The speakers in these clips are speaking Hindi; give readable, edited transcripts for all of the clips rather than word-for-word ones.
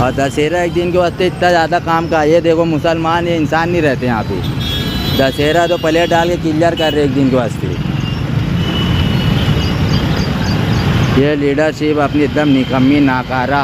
और दशहरा एक दिन के वास्ते इतना ज़्यादा काम का, ये देखो मुसलमान ये इंसान नहीं रहते यहाँ पे। दशहरा तो प्लेट डाल के क्लियर कर रहे एक दिन के वास्ते। ये लीडरशिप अपनी एकदम निकम्मी नाकारा।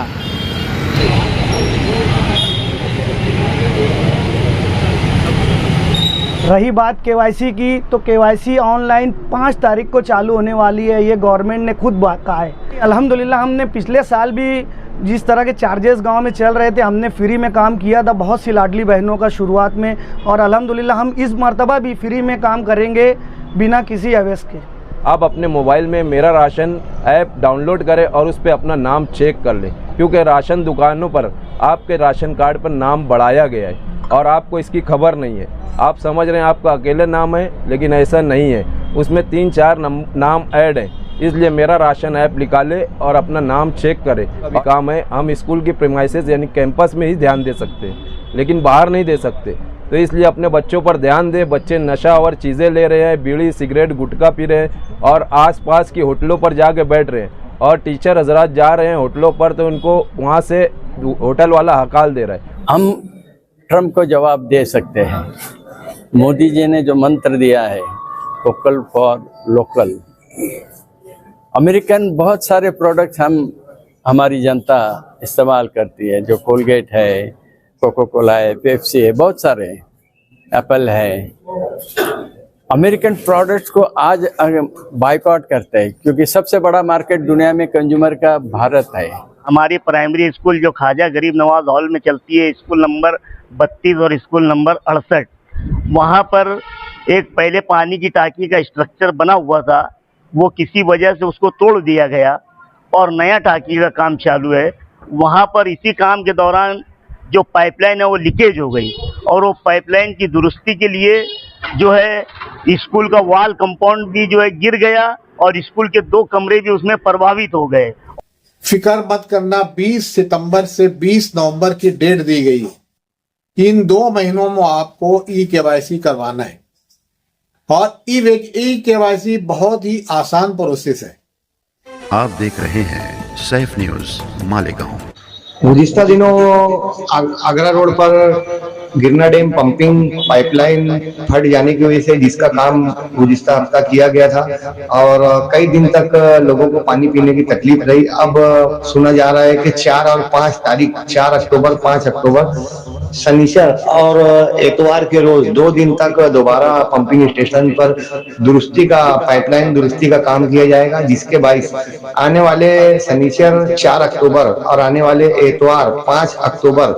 रही बात केवाईसी की, तो केवाईसी ऑनलाइन 5 तारीख को चालू होने वाली है, ये गवर्नमेंट ने खुद कहा है। अल्हम्दुलिल्लाह हमने पिछले साल भी जिस तरह के चार्जेस गांव में चल रहे थे, हमने फ्री में काम किया था बहुत सी लाडली बहनों का शुरुआत में, और अल्हम्दुलिल्लाह हम इस मर्तबा भी फ्री में काम करेंगे बिना किसी अवैस के। आप अपने मोबाइल में मेरा राशन ऐप डाउनलोड करें और उस पर अपना नाम चेक कर लें, क्योंकि राशन दुकानों पर आपके राशन कार्ड पर नाम बढ़ाया गया है और आपको इसकी खबर नहीं है। आप समझ रहे हैं आपका अकेले नाम है, लेकिन ऐसा नहीं है, उसमें 3-4 नाम ऐड हैं। इसलिए मेरा राशन ऐप निकाले और अपना नाम चेक करें। काम है, हम स्कूल की प्रीमाइसेस यानी कैंपस में ही ध्यान दे सकते हैं, लेकिन बाहर नहीं दे सकते। तो इसलिए अपने बच्चों पर ध्यान दें। बच्चे नशा और चीज़ें ले रहे हैं, बीड़ी सिगरेट गुटखा पी रहे हैं और आसपास की होटलों पर जाके बैठ रहे हैं, और टीचर हजरात जा रहे हैं होटलों पर तो उनको वहाँ से होटल वाला हकाल दे रहा है। हम ट्रम्प को जवाब दे सकते हैं। मोदी जी ने जो मंत्र दिया है वोकल फॉर लोकल, अमेरिकन बहुत सारे प्रोडक्ट्स हमारी जनता इस्तेमाल करती है, जो कोलगेट है, कोको कोला है, पेप्सी है, बहुत सारे हैं, एप्पल है। अमेरिकन प्रोडक्ट्स को आज बाइकआउट करते हैं, क्योंकि सबसे बड़ा मार्केट दुनिया में कंज्यूमर का भारत है। हमारी प्राइमरी स्कूल जो ख्वाजा गरीब नवाज हॉल में चलती है, स्कूल नंबर 32 और स्कूल नंबर 68, वहाँ पर एक पहले पानी की टांकी का स्ट्रक्चर बना हुआ था, वो किसी वजह से उसको तोड़ दिया गया और नया टांकी का काम चालू है। वहाँ पर इसी काम के दौरान जो पाइपलाइन है वो लीकेज हो गई, और वो पाइपलाइन की दुरुस्ती के लिए जो है स्कूल का वॉल कंपाउंड भी जो है गिर गया और स्कूल के 2 कमरे भी उसमें प्रभावित हो गए। फिक्र मत करना, 20 सितंबर से 20 नवंबर की डेट दी गई है। इन 2 महीनों में आपको ई-केवाईसी करवाना है, और ई-केवाईसी बहुत ही आसान प्रोसेस है। आप देख रहे हैं सैफ न्यूज मालेगांव। गुज़िश्ता दिनों आगरा रोड पर गिरना डैम पंपिंग पाइपलाइन फट जाने की वजह से, जिसका काम गुज़िश्ता हफ्ता किया गया था और कई दिन तक लोगों को पानी पीने की तकलीफ रही। अब सुना जा रहा है कि 4 और 5 तारीख, 4 अक्टूबर 5 अक्टूबर शनिचर और एतवार के रोज 2 दिन तक दोबारा पंपिंग स्टेशन पर दुरुस्ती का, पाइपलाइन दुरुस्ती का काम किया जाएगा, जिसके बाइस आने वाले शनिचर 4 अक्टूबर और आने वाले एतवार 5 अक्टूबर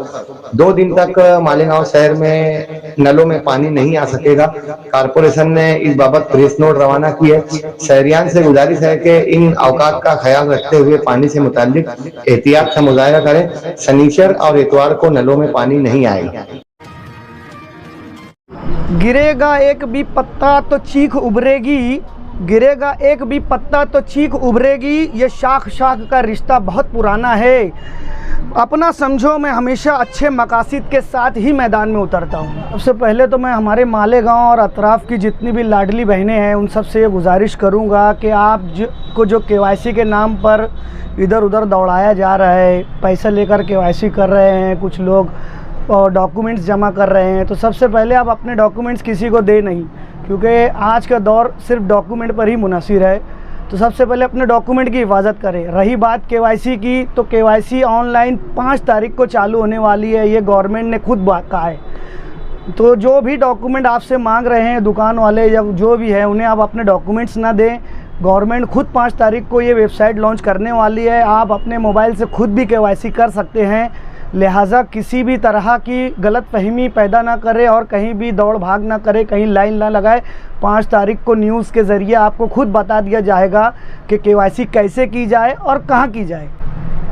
2 दिन तक मालेगांव शहर में नलों में पानी नहीं आ सकेगा। कारपोरेशन ने इस बाबत प्रेस नोट रवाना की है। शहरियान से गुजारिश है कि इन अवकात का ख्याल रखते हुए पानी से मुताल्लिक एहतियात का मुजाहरा करें। शनिचर और एतवार को नलों में पानी नहीं आएगा। गिरेगा एक भी पत्ता तो चीख उभरेगी, गिरेगा एक भी पत्ता तो चीख उभरेगी, ये शाख शाख का रिश्ता बहुत पुराना है। अपना समझो, मैं हमेशा अच्छे मकासद के साथ ही मैदान में उतरता हूँ। सबसे पहले तो मैं हमारे मालेगांव और अतराफ़ की जितनी भी लाडली बहनें हैं उन सब से ये गुजारिश करूँगा कि आप को जो केवाईसी के नाम पर इधर उधर दौड़ाया जा रहा है, पैसा लेकर केवाईसी कर रहे हैं कुछ लोग और डॉक्यूमेंट्स जमा कर रहे हैं, तो सबसे पहले आप अपने डॉक्यूमेंट्स किसी को दे नहीं, क्योंकि आज का दौर सिर्फ डॉक्यूमेंट पर ही मुनहसर है। तो सबसे पहले अपने डॉक्यूमेंट की हिफाजत करें। रही बात केवाईसी की, तो केवाईसी ऑनलाइन 5 तारीख को चालू होने वाली है, ये गवर्नमेंट ने खुद कहा है। तो जो भी डॉक्यूमेंट आपसे मांग रहे हैं दुकान वाले या जो भी है, उन्हें आप अपने डॉक्यूमेंट्स ना दें। गवर्नमेंट खुद 5 तारीख को ये वेबसाइट लॉन्च करने वाली है, आप अपने मोबाइल से खुद भी केवाईसी कर सकते हैं। लिहाजा किसी भी तरह की गलतफहमी पैदा ना करे और कहीं भी दौड़ भाग ना करे, कहीं लाइन ना लगाए। 5 तारीख को न्यूज़ के ज़रिए आपको खुद बता दिया जाएगा कि केवाईसी कैसे की जाए और कहाँ की जाए।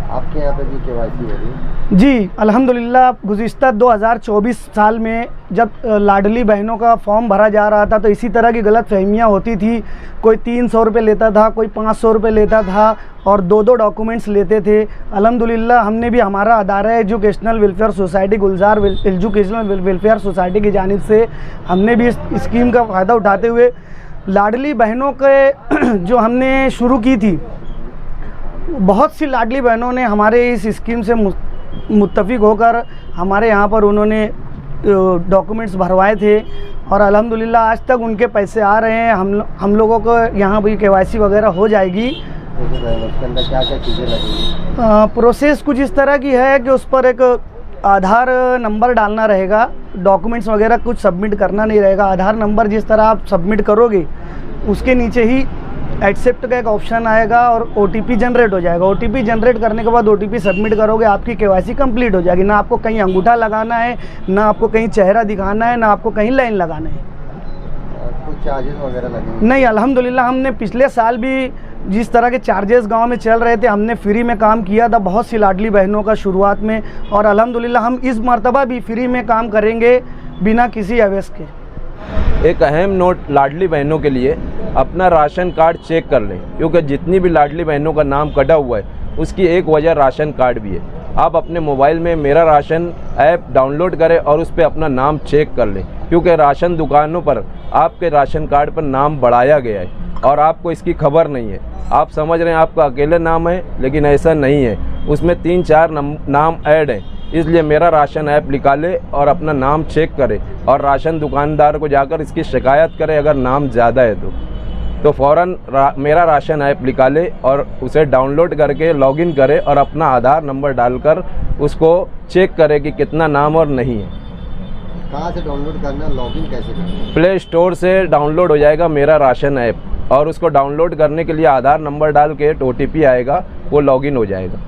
आपके यहाँ पे भी केवाईसी हो रही है? जी अल्हम्दुलिल्लाह। गुज़िश्ता 2024 साल में जब लाडली बहनों का फॉर्म भरा जा रहा था तो इसी तरह की गलत फहमियाँ होती थी। कोई 300 रुपये लेता था, कोई 500 रुपये लेता था और 2-2 डॉक्यूमेंट्स लेते थे। अल्हम्दुलिल्लाह हमने भी, हमारा अदारा एजुकेशनल वेलफेयर सोसाइटी गुलजार एजुकेशनल वेलफेयर सोसाइटी की जानिब से हमने भी इस स्कीम का फ़ायदा उठाते हुए लाडली बहनों के जो हमने शुरू की थी, बहुत सी लाडली बहनों ने हमारे इस स्कीम से मुत्तफिक होकर हमारे यहाँ पर उन्होंने डॉक्यूमेंट्स भरवाए थे और अल्हम्दुलिल्लाह आज तक उनके पैसे आ रहे हैं। हम लोगों को यहाँ भी KYC वगैरह हो जाएगी। उसके अंदर क्या क्या चीज़ें लगेंगी? प्रोसेस कुछ इस तरह की है कि उस पर एक आधार नंबर डालना रहेगा, डॉक्यूमेंट्स वगैरह कुछ सबमिट करना नहीं रहेगा। आधार नंबर जिस तरह आप सबमिट करोगे उसके नीचे ही एक्सेप्ट का एक ऑप्शन आएगा और OTP जनरेट हो जाएगा। OTP जनरेट करने के बाद OTP सबमिट करोगे, आपकी KYC कंप्लीट हो जाएगी। ना आपको कहीं अंगूठा लगाना है, ना आपको कहीं चेहरा दिखाना है, ना आपको कहीं लाइन लगाना है। कुछ चार्जेस वगैरह लगेंगे? नहीं, अल्हम्दुलिल्लाह हमने पिछले साल भी जिस तरह के चार्जेस गांव में चल रहे थे हमने फ्री में काम किया था बहुत सी लाडली बहनों का शुरुआत में, और अल्हम्दुलिल्लाह हम इस मर्तबा भी फ्री में काम करेंगे बिना किसी अवैस के। एक अहम नोट लाडली बहनों के लिए, अपना राशन कार्ड चेक कर लें, क्योंकि जितनी भी लाडली बहनों का नाम कटा हुआ है उसकी एक वजह राशन कार्ड भी है। आप अपने मोबाइल में मेरा राशन ऐप डाउनलोड करें और उस पर अपना नाम चेक कर लें, क्योंकि राशन दुकानों पर आपके राशन कार्ड पर नाम बढ़ाया गया है और आपको इसकी खबर नहीं है। आप समझ रहे हैं आपका अकेले नाम है, लेकिन ऐसा नहीं है, उसमें 3-4 नाम ऐड हैं। इसलिए मेरा राशन ऐप निकाले और अपना नाम चेक करें और राशन दुकानदार को जाकर इसकी शिकायत करें अगर नाम ज़्यादा है तो फ़ौरन मेरा राशन ऐप निकाले और उसे डाउनलोड करके लॉगिन करें और अपना आधार नंबर डालकर उसको चेक करें कि कितना नाम और नहीं है। कहाँ से डाउनलोड करना, लॉगिन कैसे करना? प्ले स्टोर से डाउनलोड हो जाएगा मेरा राशन ऐप, और उसको डाउनलोड करने के लिए आधार नंबर डाल के OTP आएगा, वो लॉगिन हो जाएगा।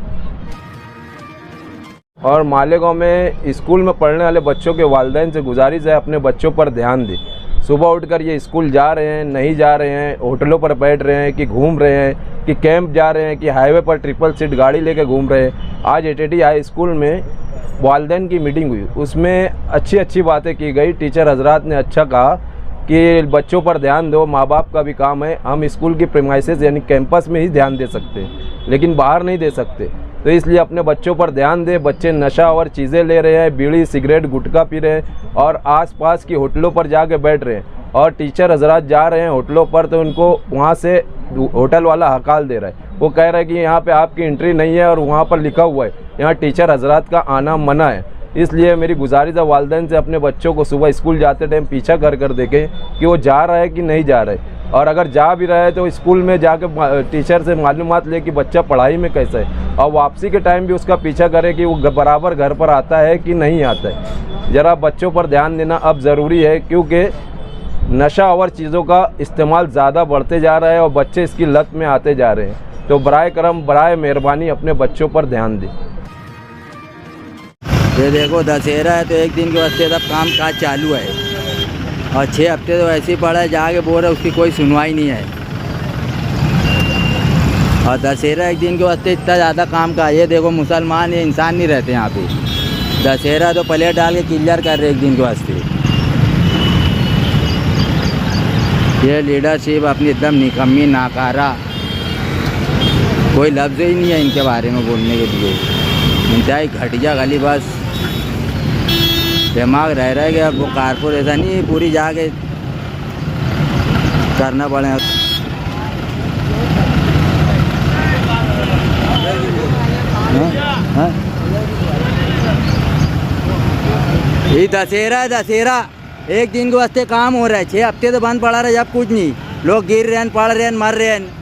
और मालेगांव में स्कूल में पढ़ने वाले बच्चों के वालिदैन से गुजारिश है अपने बच्चों पर ध्यान दें। सुबह उठकर ये स्कूल जा रहे हैं, नहीं जा रहे हैं, होटलों पर बैठ रहे हैं कि घूम रहे हैं, कि कैंप जा रहे हैं, कि हाईवे पर ट्रिपल सीट गाड़ी लेकर घूम रहे हैं। आज ATT हाई स्कूल में वालिदैन की मीटिंग हुई, उसमें अच्छी बातें की गई। टीचर हजरात ने अच्छा कहा कि बच्चों पर ध्यान दो, माँ बाप का भी काम है। हम स्कूल की प्रीमाइसेस यानी कैंपस में ही ध्यान दे सकते हैं, लेकिन बाहर नहीं दे सकते, तो इसलिए अपने बच्चों पर ध्यान दें। बच्चे नशा और चीज़ें ले रहे हैं, बीड़ी सिगरेट गुटखा पी रहे हैं और आसपास की होटलों पर जाके बैठ रहे हैं, और टीचर हजरात जा रहे हैं होटलों पर तो उनको वहाँ से होटल वाला हकाल दे रहा है। वो कह रहा है कि यहाँ पे आपकी एंट्री नहीं है, और वहाँ पर लिखा हुआ है यहाँ टीचर हजरात का आना मना है। इसलिए मेरी गुजारिश है वालिदैन से अपने बच्चों को सुबह स्कूल जाते टाइम पीछा कर देखें कि वो जा रहा है कि नहीं जा रहा है, और अगर जा भी रहा है तो स्कूल में जाकर टीचर से मालूमात ले कि बच्चा पढ़ाई में कैसा है, और वापसी के टाइम भी उसका पीछा करें कि वो बराबर घर पर आता है कि नहीं आता है। ज़रा बच्चों पर ध्यान देना अब ज़रूरी है, क्योंकि नशा और चीज़ों का इस्तेमाल ज़्यादा बढ़ते जा रहा है और बच्चे इसकी लत में आते जा रहे हैं। तो बराए करम बराए मेहरबानी अपने बच्चों पर ध्यान दें। ये देखो दशहरा है तो एक दिन के वास्ते सब काम काज चालू है, और 6 हफ्ते तो ऐसे ही पड़ा है, जाके बोल रहे उसकी कोई सुनवाई नहीं है। और दशहरा एक दिन के वास्ते इतना ज़्यादा काम का, ये देखो मुसलमान ये इंसान नहीं रहते यहाँ पे। दशहरा तो प्लेट डाल के क्लियर कर रहे एक दिन के वास्ते। ये लीडरशिप अपनी एकदम निकम्मी नाकारा, कोई लफ्ज़ ही नहीं है इनके बारे में बोलने के लिए। इंतहाई घटिया गली, बस दिमाग रह गया। अब वो कारपोरेशन ही पूरी जाके करना पड़े। ये दशहरा एक दिन के वास्ते काम हो रहा है, 6 हफ्ते तो बंद पड़ा रहा है, जब कुछ नहीं, लोग गिर रहे हैं, पड़ रहे हैं, मर रहे हैं।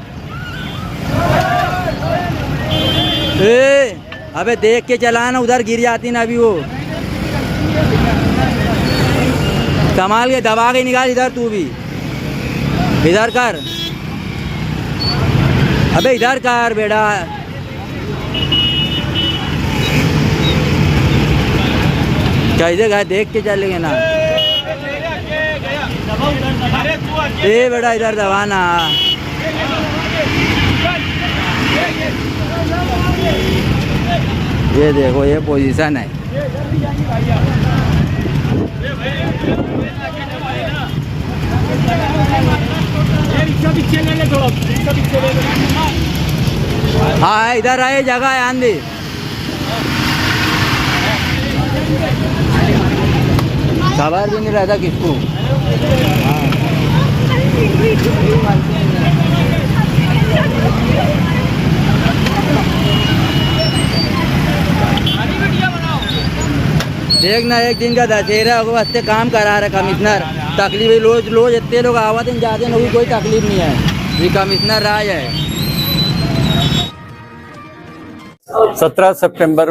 अबे देख के चलाना, उधर गिर जाती ना अभी वो। संभाल के दबा के निकाल, इधर तू भी इधर कर, अबे इधर कर बेटा। कैसे गए देख के चलेंगे ना। ए बेटा इधर दबाना। ये देखो ये पोजीशन है। हाँ इधर आए, जगह है आंधी। खबर भी नहीं रहता किसको। हाँ एक ना एक दिन का दशहरा को वास्ते काम करा रहे कमिश्नर। तकलीफ रोज इतने लोग आवाते हैं जाते हैं, कोई तकलीफ नहीं है। ये कमिश्नर राय है। 17 सितंबर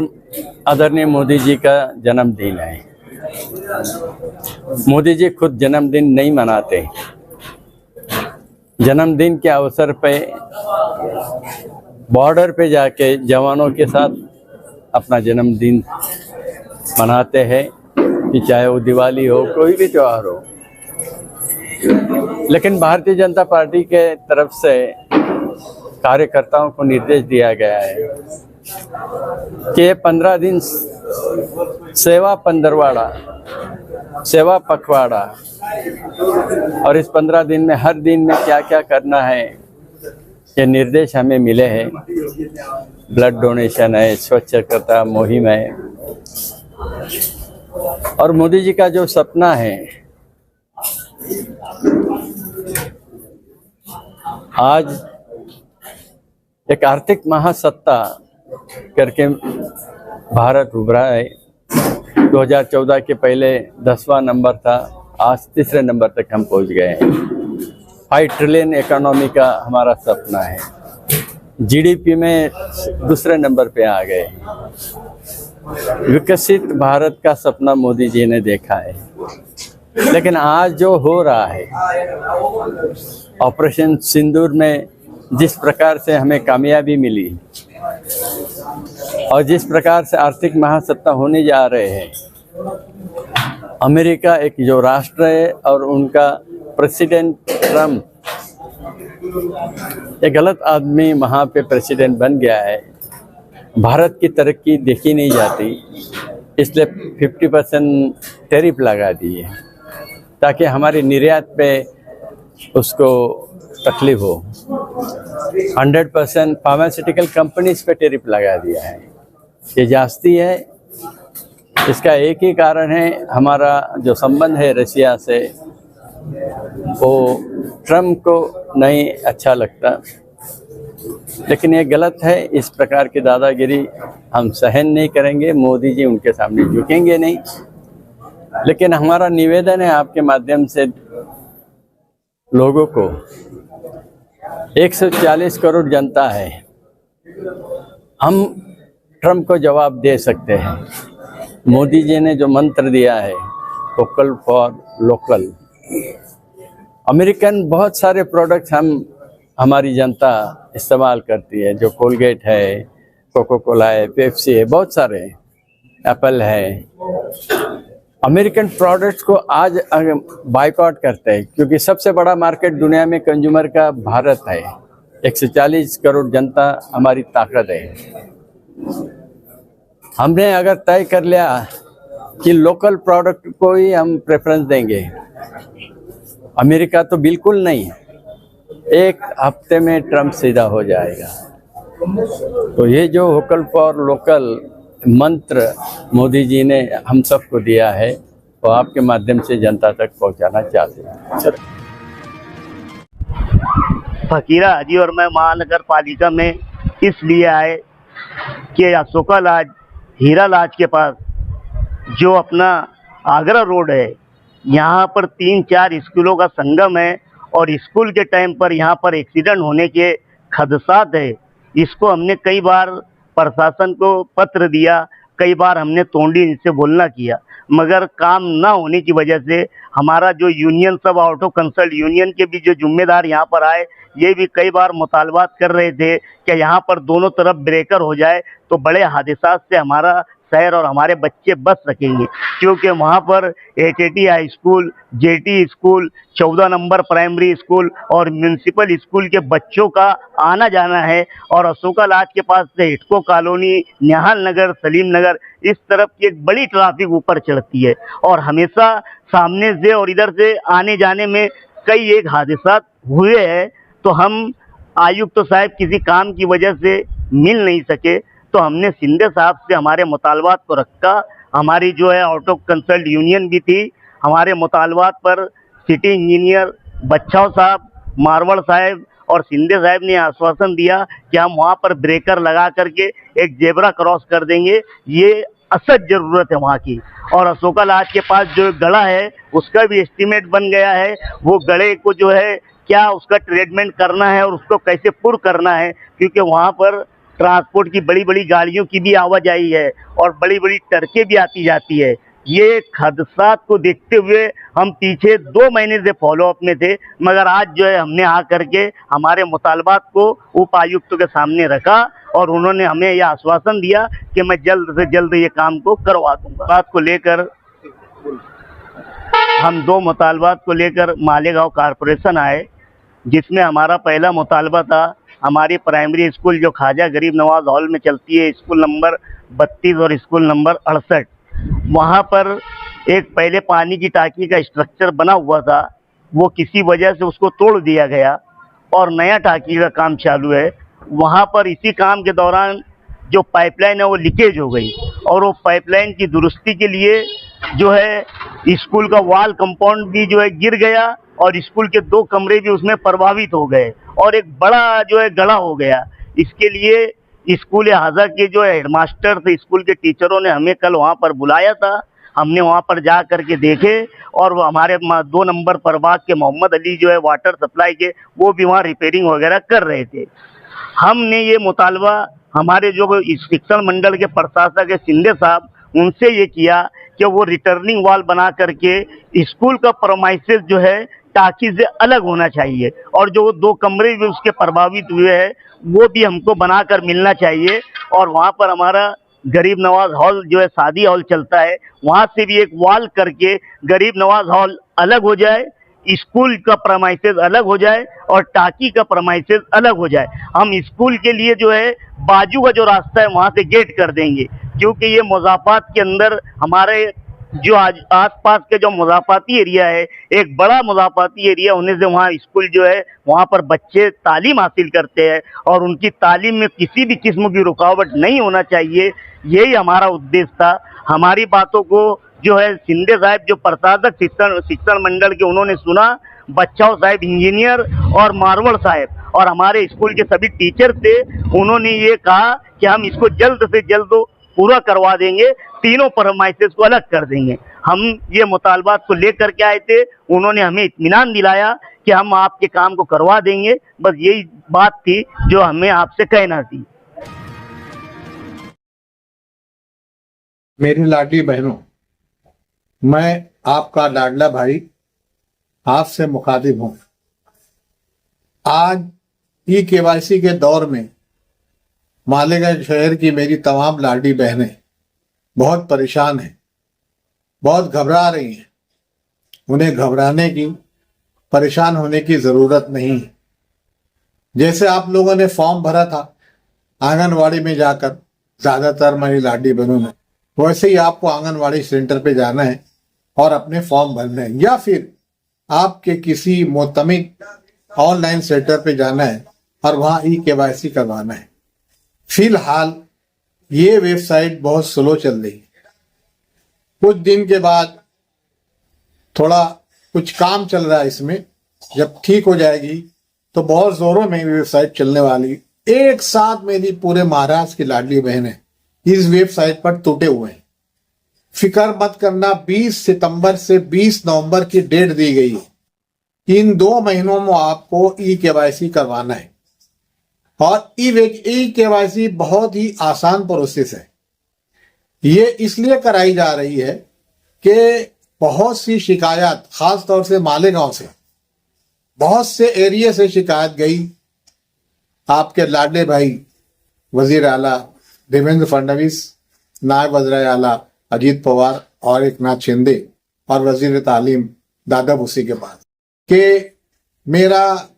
आदरणीय मोदी जी का जन्मदिन है। मोदी जी खुद जन्मदिन नहीं मनाते। जन्मदिन के अवसर पे बॉर्डर पे जाके जवानों के साथ अपना जन्मदिन मनाते हैं, कि चाहे वो दिवाली हो, कोई भी त्यौहार हो। लेकिन भारतीय जनता पार्टी के तरफ से कार्यकर्ताओं को निर्देश दिया गया है कि 15 दिन सेवा पंद्रवाड़ा, सेवा पखवाड़ा, और इस 15 दिन में हर दिन में क्या क्या करना है ये निर्देश हमें मिले हैं। ब्लड डोनेशन है, स्वच्छता मुहिम है, और मोदी जी का जो सपना है आज एक आर्थिक महासत्ता करके भारत उभरा है। 2014 के पहले 10वां नंबर था, आज 3रे नंबर तक हम पहुंच गए हैं। 5 ट्रिलियन इकोनॉमी का हमारा सपना है। जीडीपी में 2रे नंबर पे आ गए। विकसित भारत का सपना मोदी जी ने देखा है। लेकिन आज जो हो रहा है, ऑपरेशन सिंदूर में जिस प्रकार से हमें कामयाबी मिली और जिस प्रकार से आर्थिक महासत्ता होने जा रहे हैं, अमेरिका एक जो राष्ट्र है और उनका प्रेसिडेंट ट्रम्प एक गलत आदमी वहाँ पे प्रेसिडेंट बन गया है। भारत की तरक्की देखी नहीं जाती, इसलिए 50% टैरिफ लगा दिए ताकि हमारे निर्यात पे उसको तकलीफ हो। 100% फार्मास्यूटिकल कंपनीज पे टैरिफ लगा दिया है। ये जास्ती है। इसका एक ही कारण है, हमारा जो संबंध है रशिया से, वो ट्रम्प को नहीं अच्छा लगता। लेकिन ये गलत है। इस प्रकार की दादागिरी हम सहन नहीं करेंगे। मोदी जी उनके सामने झुकेंगे नहीं। लेकिन हमारा निवेदन है आपके माध्यम से लोगों को, 140 करोड़ जनता है, हम ट्रम्प को जवाब दे सकते हैं। मोदी जी ने जो मंत्र दिया है, वोकल फॉर लोकल, अमेरिकन बहुत सारे प्रोडक्ट्स हमारी जनता इस्तेमाल करती है। जो कोलगेट है, कोको कोला है, पेप्सी है, बहुत सारे, एप्पल है। अमेरिकन प्रोडक्ट्स को आज बायकॉट करते हैं क्योंकि सबसे बड़ा मार्केट दुनिया में कंज्यूमर का भारत है। 140 करोड़ जनता हमारी ताकत है। हमने अगर तय कर लिया कि लोकल प्रोडक्ट को ही हम प्रेफरेंस देंगे, अमेरिका तो बिल्कुल नहीं, एक हफ्ते में ट्रम्प सीधा हो जाएगा। तो ये जो वोकल फॉर लोकल मंत्र मोदी जी ने हम सबको दिया है, वो आपके माध्यम से जनता तक पहुंचाना चाहते हैं। फकीरा हाजी और मैं महानगर पालिका में इसलिए आए कि अशोका लॉज, हीरा लॉज के पास जो अपना आगरा रोड है, यहाँ पर 3-4 स्कूलों का संगम है और स्कूल के टाइम पर यहाँ पर एक्सीडेंट होने के खदशात है। इसको हमने कई बार प्रशासन को पत्र दिया, कई बार हमने तोंडी इनसे बोलना किया, मगर काम ना होने की वजह से हमारा जो यूनियन, सब ऑटो कंसल्ट यूनियन के भी जो जिम्मेदार यहाँ पर आए, ये भी कई बार मुतालबात कर रहे थे कि यहाँ पर दोनों तरफ ब्रेकर हो जाए तो बड़े हादसात से हमारा शहर और हमारे बच्चे बच सकेंगे। क्योंकि वहाँ पर HAT high school, JT school, 14 number primary school और म्यूनसिपल स्कूल के बच्चों का आना जाना है। और अशोका लॉज के पास से हिटको कॉलोनी, निहाल नगर, सलीम नगर, इस तरफ की एक बड़ी ट्रैफिक ऊपर चढ़ती है और हमेशा सामने से और इधर से आने जाने में कई एक हादसा हुए हैं। तो हम आयुक्त साहब किसी काम की वजह से मिल नहीं सके, तो हमने शिंदे साहब से हमारे मुतालबात को रखा। हमारी जो है ऑटो कंसल्ट यूनियन भी थी, हमारे मुतालबात पर सिटी इंजीनियर बच्चाओ साहब, मारवड़ साहब और शिंदे साहब ने आश्वासन दिया कि हम वहाँ पर ब्रेकर लगा करके एक जेब्रा क्रॉस कर देंगे। ये असद ज़रूरत है वहाँ की। और अशोका लॉज के पास जो गड़ा है उसका भी एस्टीमेट बन गया है। वो गड़े को जो है क्या उसका ट्रीटमेंट करना है और उसको कैसे पुर करना है, क्योंकि वहाँ पर ट्रांसपोर्ट की बड़ी बड़ी गाड़ियों की भी आवाजाही है और बड़ी बड़ी ट्रकें भी आती जाती है। ये हादसा को देखते हुए हम पीछे 2 महीने से फॉलोअप में थे, मगर आज जो है हमने आ करके हमारे मुतालबात को उपायुक्त के सामने रखा और उन्होंने हमें यह आश्वासन दिया कि मैं जल्द से जल्द ये काम को करवा दूंगा। बात को लेकर हम 2 मुतालबात को लेकर मालेगांव कॉरपोरेशन आए, जिसमें हमारा पहला मुतालबा था हमारी प्राइमरी स्कूल जो ख्वाजा गरीब नवाज हॉल में चलती है, स्कूल नंबर 32 और स्कूल नंबर 68, वहाँ पर एक पहले पानी की टांकी का स्ट्रक्चर बना हुआ था, वो किसी वजह से उसको तोड़ दिया गया और नया टांकी का काम चालू है। वहाँ पर इसी काम के दौरान जो पाइपलाइन है वो लीकेज हो गई और वो पाइपलाइन की दुरुस्ती के लिए जो है स्कूल का वॉल कंपाउंड भी जो है गिर गया और स्कूल के 2 कमरे भी उसमें प्रभावित हो गए और एक बड़ा जो है गड़ा हो गया। इसके लिए स्कूल हाजा के जो हेडमास्टर थे, स्कूल के टीचरों ने हमें कल वहाँ पर बुलाया था। हमने वहाँ पर जा कर के देखे और वो हमारे 2 नंबर प्रभाग के मोहम्मद अली जो है वाटर सप्लाई के, वो भी वहाँ रिपेयरिंग वगैरह कर रहे थे। हमने ये मुतालबा हमारे जो शिक्षण मंडल के प्रशासक है शिंदे साहब, उनसे ये किया कि वो रिटर्निंग वॉल बना करके स्कूल का प्रोमाइसेस जो है टांकी से अलग होना चाहिए और जो 2 कमरे भी उसके प्रभावित हुए हैं वो भी हमको बनाकर मिलना चाहिए। और वहाँ पर हमारा गरीब नवाज हॉल जो है शादी हॉल चलता है, वहाँ से भी एक वॉल करके गरीब नवाज हॉल अलग हो जाए, स्कूल का प्रमाइसेस अलग हो जाए और टांकी का प्रमाइसेस अलग हो जाए। हम स्कूल के लिए जो है बाजू का जो रास्ता है वहाँ से गेट कर देंगे, क्योंकि ये मुज़ाफ़ात के अंदर हमारे जो आसपास के जो मुज़ाफ़ाती एरिया है, एक बड़ा मुज़ाफ़ाती एरिया होने से वहाँ स्कूल जो है वहाँ पर बच्चे तालीम हासिल करते हैं और उनकी तालीम में किसी भी किस्म की रुकावट नहीं होना चाहिए। यही हमारा उद्देश्य था। हमारी बातों को जो है शिंदे साहब जो प्रशासक शिक्षण मंडल के, उन्होंने सुना। बच्चाओं साहब इंजीनियर और मारवड़ साहब और हमारे स्कूल के सभी टीचर थे, उन्होंने ये कहा कि हम इसको जल्द से जल्द पूरा करवा देंगे, तीनों फरमाइशेस को अलग कर देंगे। हम ये मुतालबात को लेकर के आए थे, उन्होंने हमें इत्मीनान दिलाया कि हम आपके काम को करवा देंगे। बस यही बात थी जो हमें आपसे कहना थी। मेरी लाडली बहनों, मैं आपका लाडला भाई आपसे मुखातिब हूं। आज ई-केवाईसी के दौर में मालेगांव शहर की मेरी तमाम लाडली बहनें बहुत परेशान हैं, बहुत घबरा रही हैं। उन्हें घबराने की, परेशान होने की ज़रूरत नहीं है। जैसे आप लोगों ने फॉर्म भरा था आंगनवाड़ी में जाकर, ज़्यादातर मेरी लाडली बहनों ने, वैसे ही आपको आंगनवाड़ी सेंटर पे जाना है और अपने फॉर्म भरने हैं, या फिर आपके किसी मोतमिद ऑनलाइन सेंटर पे जाना है और वहाँ ई-केवाईसी करवाना है। फिलहाल ये वेबसाइट बहुत स्लो चल रही है। कुछ दिन के बाद थोड़ा कुछ काम चल रहा है इसमें, जब ठीक हो जाएगी तो बहुत जोरों में वेबसाइट चलने वाली। एक साथ मेरी पूरे महाराष्ट्र की लाडली बहनें इस वेबसाइट पर टूटे हुए हैं। फिक्र मत करना, 20 सितंबर से 20 नवंबर की डेट दी गई है। इन 2 महीनों में आपको ई-केवाईसी करवाना है और ई-केवाईसी बहुत ही आसान प्रोसेस है। ये इसलिए कराई जा रही है कि बहुत सी शिकायत, खास तौर से मालेगांव से, बहुत से एरिया से शिकायत गई। आपके लाडले भाई वजीर आला देवेंद्र फडणवीस, नायब वज़ीर आला अजीत पवार और एकनाथ शिंदे और वजीर तालीम दादा भूसी के पास कि मेरा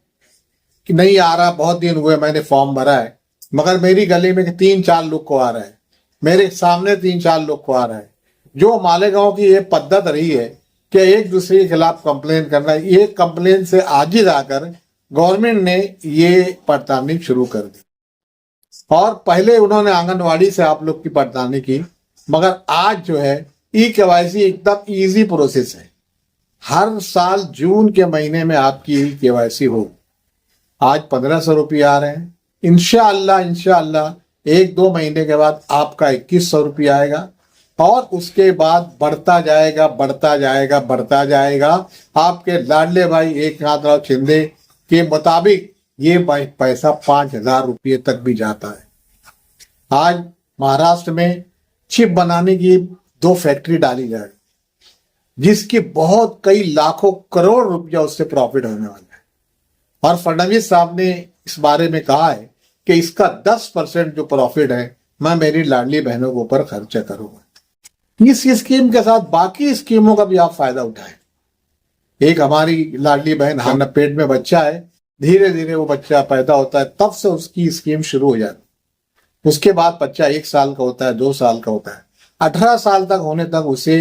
नहीं आ रहा, बहुत दिन हुए मैंने फॉर्म भरा है, मगर मेरी गली में 3-4 लोग को आ रहा है, मेरे सामने 3-4 लोग को आ रहा है। जो मालेगांव की ये पद्धत रही है कि एक दूसरे के खिलाफ कंप्लेन करना, ये कंप्लेन से आजिज आकर गवर्नमेंट ने ये पड़तालनी शुरू कर दी। और पहले उन्होंने आंगनवाड़ी से आप लोग की पड़तालनी की, मगर आज जो है ई-केवाईसी एकदम इजी प्रोसेस है। हर साल जून के महीने में आपकी ई-केवाईसी हो। आज 1500 रुपये आ रहे हैं। इंशाअल्लाह 1-2 महीने के बाद आपका 2100 रुपये आएगा और उसके बाद बढ़ता जाएगा बढ़ता जाएगा बढ़ता जाएगा। आपके लाडले भाई एकनाथराव शिंदे के मुताबिक ये पैसा 5,000 रुपये तक भी जाता है। आज महाराष्ट्र में चिप बनाने की 2 फैक्ट्री डाली जाए, जिसकी बहुत कई लाखों करोड़ रुपया उससे प्रॉफिट होने वाला है। और फडणवीस साहब ने इस बारे में कहा है कि इसका 10% जो प्रॉफिट है मैं मेरी लाडली बहनों के ऊपर खर्चा करूंगा। इस स्कीम के साथ बाकी स्कीमों का भी आप फायदा उठाएं। एक हमारी लाडली बहन हाँ पेट में बच्चा है, धीरे धीरे वो बच्चा पैदा होता है, तब से उसकी स्कीम शुरू हो जाती है। उसके बाद बच्चा 1 साल का होता है, 2 साल का होता है, 18 साल तक होने तक उसे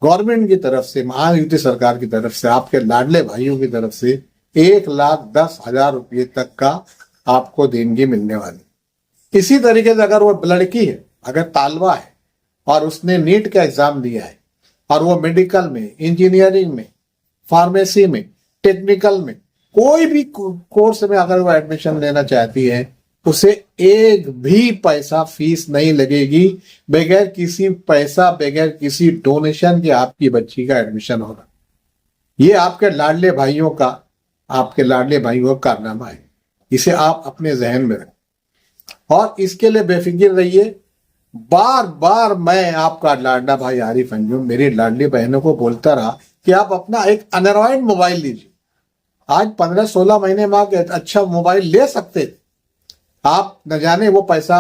गवर्नमेंट की तरफ से, महायुति सरकार की तरफ से, आपके लाडले भाइयों की तरफ से 1,10,000 रुपये तक का आपको देनगी मिलने वाली। इसी तरीके से अगर वो लड़की है, अगर तालबा है और उसने नीट का एग्जाम दिया है और वो मेडिकल में, इंजीनियरिंग में, फार्मेसी में, टेक्निकल में, कोई भी कोर्स में अगर वो एडमिशन लेना चाहती है, उसे एक भी पैसा फीस नहीं लगेगी। बगैर किसी पैसा, बगैर किसी डोनेशन के आपकी बच्ची का एडमिशन होगा। ये आपके लाडले भाइयों का, आपके लाडले भाइयों का कारनामा है। इसे आप अपने जहन में रखें और इसके लिए बेफिक्र रहिए। बार बार मैं आपका लाडला भाई आरिफ अंजुम मेरी लाडली बहनों को बोलता रहा कि आप अपना एक एंड्रॉयड मोबाइल लीजिए। आज 15-16 महीने में आप अच्छा मोबाइल ले सकते थे। आप न जाने वो पैसा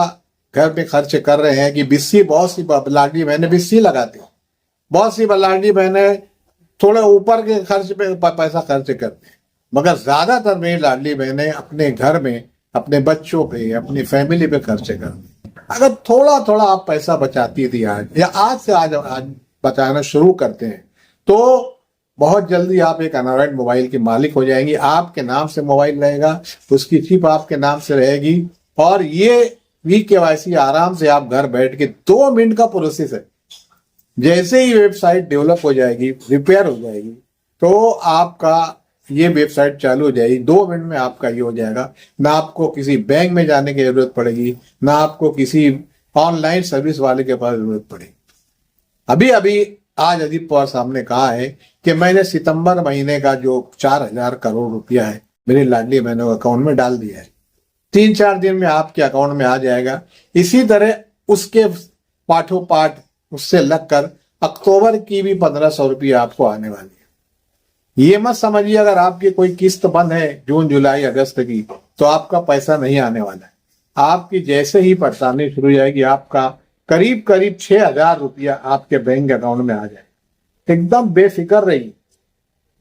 घर में खर्च कर रहे हैं कि बिस्सी, बहुत सी लाडली बहनें बिस्सी लगाती हैं, बहुत सी लाडली बहनें थोड़े ऊपर के खर्च पे पैसा खर्च करते हैं, मगर ज्यादातर मेरी लाडली बहनें अपने घर में, अपने बच्चों पे, अपनी फैमिली पे खर्च करती हैं। अगर थोड़ा थोड़ा आप पैसा बचाती थी आज, या आज से आज बचाना शुरू करते हैं, तो बहुत जल्दी आप एक एंड्रॉयड मोबाइल के मालिक हो जाएंगी। आपके नाम से मोबाइल रहेगा, उसकी चिप आपके नाम से रहेगी और ये VKYC आराम से आप घर बैठ के 2 मिनट का प्रोसेस है। जैसे ही वेबसाइट डेवलप हो जाएगी, रिपेयर हो जाएगी, तो आपका ये वेबसाइट चालू हो जाएगी। 2 मिनट में आपका ये हो जाएगा। ना आपको किसी बैंक में जाने की जरूरत पड़ेगी, ना आपको किसी ऑनलाइन सर्विस वाले के पास जरूरत पड़ेगी। अभी अभी आज अजीत पवार साहब ने कहा है कि मैंने सितंबर महीने का जो 4,000 करोड़ रुपया है मेरी लाडली बहनों के अकाउंट में डाल दिया है। 3-4 दिन में आपके अकाउंट में आ जाएगा। इसी तरह उसके पाठों पाठ उससे लगकर अक्टूबर की भी 1,500 रुपये आपको आने वाली है। ये मत समझिए अगर आपकी कोई किस्त बंद है जून, जुलाई, अगस्त की, तो आपका पैसा नहीं आने वाला है। आपकी जैसे ही परेशानी शुरू हो जाएगी, आपका करीब करीब 6,000 रुपया आपके बैंक अकाउंट में आ जाए। एकदम बेफिक्र रहिए,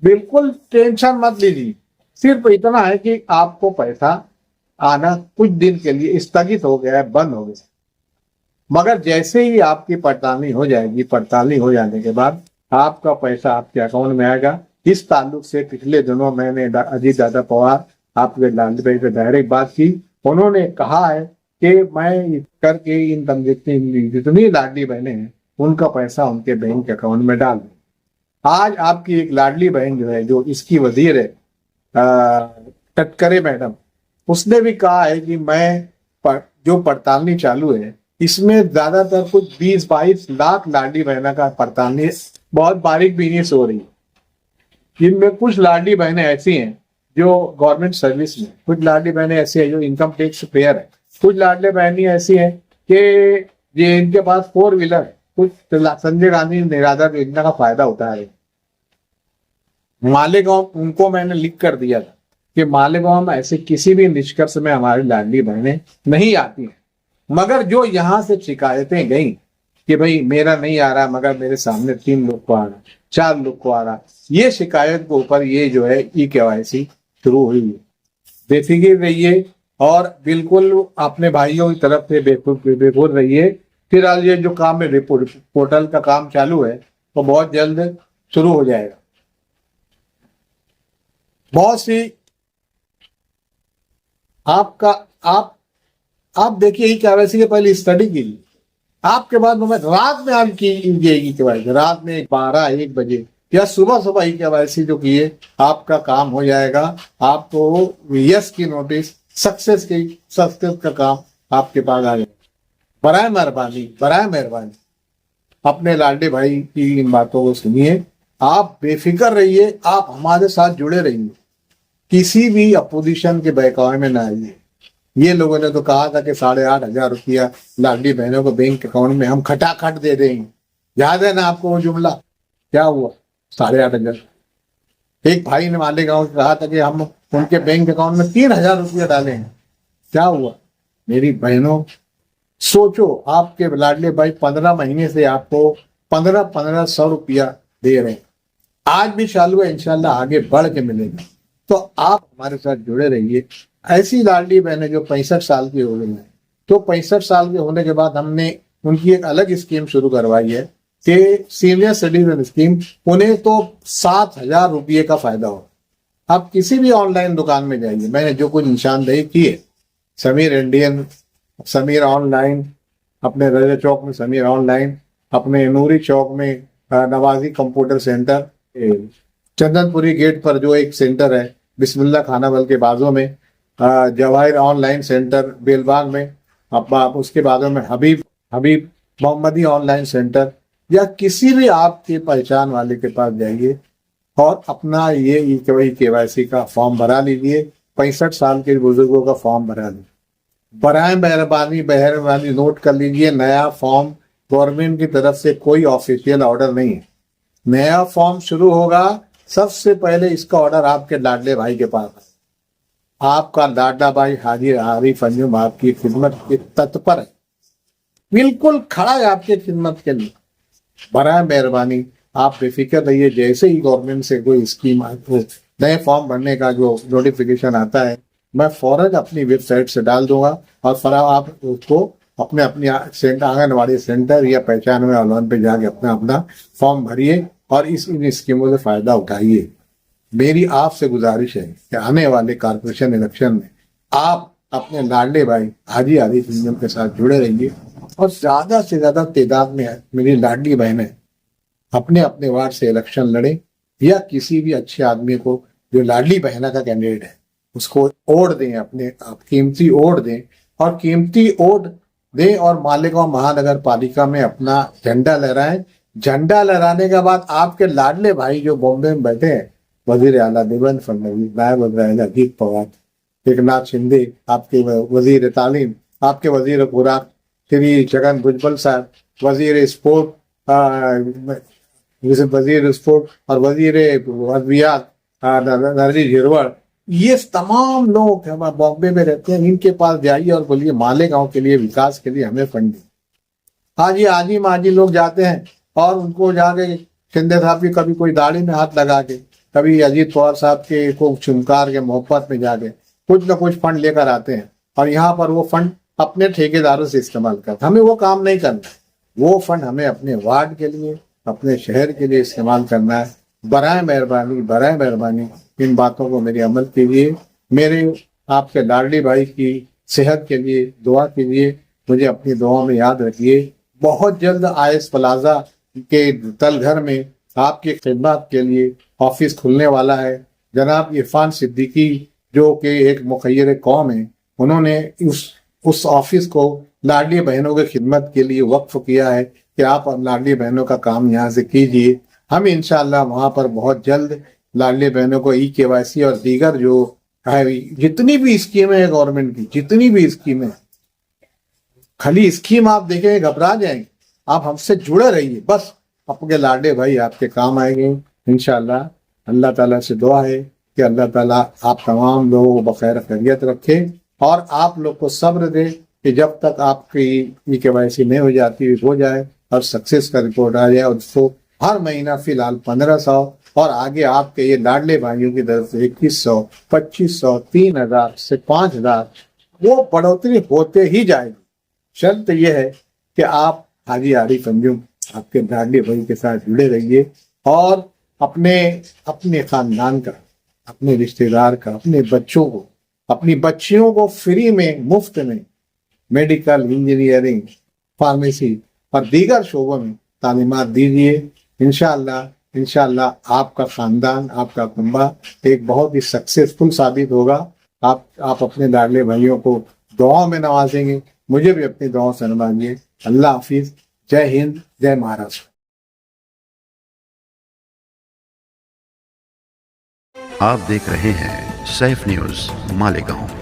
बिल्कुल टेंशन मत लीजिए। सिर्फ इतना है कि आपको पैसा आना कुछ दिन के लिए स्थगित हो गया है, बंद हो गया, मगर जैसे ही आपकी पड़ताली हो जाएगी, पड़ताली हो जाने के बाद आपका पैसा आपके अकाउंट में आएगा। इस ताल्लुक से पिछले दिनों मैंने अजीत दादा पवार आपके लाडली भाई से डायरेक्ट बात की। उन्होंने कहा है कि मैं करके इन जितनी लाडली बहनें हैं उनका पैसा उनके बैंक अकाउंट में डाल दूं। आज आपकी एक लाडली बहन जो है, जो इसकी वजीर है टटकरे मैडम, उसने भी कहा है कि मैं जो पड़तालनी चालू है इसमें ज्यादातर कुछ 20-22 लाख लाडली बहना का पड़तालनी बहुत बारीक बीनी से हो रही है। जिनमें कुछ लाडली बहनें ऐसी हैं जो गवर्नमेंट सर्विस में, कुछ लाडली बहनें ऐसी हैं जो इनकम टैक्स पेयर है, कुछ लाडली बहनें ऐसी हैं कि इनके पास 4 व्हीलर है, कुछ संजय गांधी निराधार योजना का फायदा उठा है। मालेगांव उनको मैंने लिख कर दिया था कि मालेगांव में ऐसे किसी भी निष्कर्ष में हमारी लाडली बहनें नहीं आती हैं, मगर जो यहाँ से शिकायतें गई कि भाई मेरा नहीं आ रहा मगर मेरे सामने 3 लोग को आ रहा, 4 लोग को आ रहा, ये शिकायत के ऊपर ये जो है EKYC शुरू हुई है। बेफिक्र रहिए और बिल्कुल अपने भाइयों की तरफ से बेफिक्र रहिए। फिर आज ये जो काम है पोर्टल का काम चालू है तो बहुत जल्द शुरू हो जाएगा। बहुत सी आप देखिए EKYC के पहले स्टडी कीजिए, आपके बाद में रात में आप कीजिए EKYC, रात में 12-1 बजे या सुबह EKYC जो किए आपका काम हो जाएगा। आपको यस की नोटिस, सक्सेस का काम आपके पास आ जाएगा। बराए मेहरबानी अपने लाडले भाई की इन बातों को सुनिए। आप बेफिक्र रहिए, आप हमारे साथ जुड़े रहिए, किसी भी अपोजिशन के बहकावे में ना आइए। ये लोगों ने तो कहा था कि 8,500 रुपया लाडली बहनों को बैंक अकाउंट में हम खटाखट दे देंगे। याद है ना आपको वो जुमला? क्या हुआ? 8,500। एक भाई ने मालेगांव कहा था कि हम उनके बैंक अकाउंट में 3,000 रुपया डालेंगे। क्या हुआ? मेरी बहनों, सोचो, आपके लाडले भाई 15 महीने से आपको 1500 रुपया दे रहे हैं। आज भी चालू है, इंशाल्लाह आगे बढ़ के मिलेगा। तो आप हमारे साथ जुड़े रहिए। ऐसी लाडली बहनें जो 65 साल की हो गई हैं, तो 65 साल के होने के बाद हमने उनकी एक अलग स्कीम शुरू करवाई है कि सीनियर सिटीजन स्कीम। उन्हें तो 7,000 रुपये का फायदा हो। आप किसी भी ऑनलाइन दुकान में जाइए, मैंने जो कुछ निशानदेही की है, समीर इंडियन, समीर ऑनलाइन, अपने रजा चौक में समीर ऑनलाइन, अपने नूरी चौक में नवाजी कंप्यूटर सेंटर, चंदनपुरी गेट पर जो एक सेंटर है बिस्मिल्लाह खानावल के बाजू में, जवाहिर ऑनलाइन सेंटर बेलबाग में, अब उसके बाजू में हबीब मोहम्मदी ऑनलाइन सेंटर, या किसी भी आपके पहचान वाले के पास जाइए और अपना ये KYC का फॉर्म भरा लीजिए। 65 साल के बुजुर्गों का फॉर्म भरा लीजिए। बराए मेहरबानी नोट कर लीजिए, नया फॉर्म गवर्नमेंट की तरफ से कोई ऑफिशियल ऑर्डर नहीं है। नया फॉर्म शुरू होगा, सबसे पहले इसका ऑर्डर आपके लाडले भाई के पास है। आपका लाडला भाई हाजी आरिफ अंजुम आपकी खिदमत के तत्पर है, बिल्कुल खड़ा है आपके खिदमत के लिए। बराए मेहरबानी आप बेफिक्र रहिए। जैसे ही गवर्नमेंट से कोई स्कीम नए फॉर्म भरने का जो नोटिफिकेशन आता है, मैं फौरन अपनी वेबसाइट से डाल दूंगा और फिर आप उसको अपने आंगनवाड़ी सेंटर या पहचान में ऑनलाइन पे जाके अपना फॉर्म भरिए और इन स्कीमों से फायदा उठाइए। मेरी आपसे गुजारिश है कि आने वाले कारपोरेशन इलेक्शन में आप अपने लाडले भाई हाजी आरिफ अंजुम के साथ जुड़े रहिए और ज्यादा से ज्यादा तादाद में मेरी लाडली बहनें अपने अपने वार्ड से इलेक्शन लड़े, या किसी भी अच्छे आदमी को जो लाडली बहना का कैंडिडेट है उसको वोट दें, अपने आप कीमती वोट दें और कीमती वोट दें और मालेगांव महानगर पालिका में अपना झंडा लहराएं। झंडा लहराने के बाद आपके लाडले भाई जो बॉम्बे में बैठे हैं, वजीर आला देवेंद्र फडणवीस, नायब वज़ीर अजीत पवार, एकनाथ शिंदे, आपके वजीर तालीम, आपके वजीर खुराक श्री छगन भुजबल साहब, वजीर स्पोर्ट और वजीर अद्वियात नरजी झिरवड़, ये तमाम लोग बॉम्बे में रहते हैं। इनके पास जाइए और बोलिए मालेगांव के लिए, विकास के लिए हमें फंडिंग। हाँ जी, आजी माजी लोग जाते हैं और उनको जाके शिंदे साहब की कभी कोई दाढ़ी में हाथ लगा के, कभी अजीत पवार साहब के को चुमकार के मोहब्बत में जाके कुछ ना कुछ फंड लेकर आते हैं और यहाँ पर वो फंड अपने ठेकेदारों से इस्तेमाल करते हैं। हमें वो काम नहीं करना है। वो फंड हमें अपने वार्ड के लिए, अपने शहर के लिए इस्तेमाल करना है। बराए मेहरबानी इन बातों को मेरी अमल कीजिए। मेरे आपके लाडली भाई की सेहत के लिए दुआ कीजिए, मुझे अपनी दुआओं में याद रखिए। बहुत जल्द आयस प्लाजा के तलघर में आपकी खिदमत के लिए ऑफिस खुलने वाला है। जनाब इरफान सिद्दीकी जो कि एक मुखय्यर कौम है, उन्होंने उस ऑफिस को लाडली बहनों की खिदमत के लिए वक्फ किया है कि आप लाडली बहनों का काम यहाँ से कीजिए। हम इंशाल्लाह वहाँ पर बहुत जल्द लाडली बहनों को KYC और दीगर जो है जितनी भी स्कीमें हैं गवर्नमेंट की, जितनी भी स्कीमें, खाली स्कीम आप देखेंगे घबरा जाएंगे। आप हमसे जुड़े रहिए, बस आपके लाडले भाई आपके काम आएंगे इंशाल्लाह। अल्लाह ताला से दुआ है कि अल्लाह ताला आप तमाम लोगों को बखैर खैरियत रखे और आप लोग को सब्र दे कि जब तक आपकी KYC नहीं हो जाती हो जाए और सक्सेस का रिपोर्ट आ जाए। उसको हर महीना फिलहाल 1500 और आगे आपके ये लाडले भाइयों की तरफ से 2100, 2500, 3000 से 5000 वो बढ़ोतरी होते ही जाएगी। शर्त यह है कि आप हाजी आरिफ अंजुम आपके लाडले भाई के साथ जुड़े रहिए और अपने खानदान का, अपने रिश्तेदार का, अपने बच्चों को, अपनी बच्चियों को फ्री में, मुफ्त में मेडिकल, इंजीनियरिंग, फार्मेसी और दीगर शोबों में तालीमात दीजिए। इंशाअल्लाह आपका खानदान, आपका कुंबा एक बहुत ही सक्सेसफुल साबित होगा। आप अपने लाडले भाइयों को दुआओं में नवाजेंगे, मुझे भी अपनी दुआओं से नवाजिए। अल्लाह हाफिज, जय हिंद, जय महाराष्ट्र। आप देख रहे हैं सैफ न्यूज मालेगांव।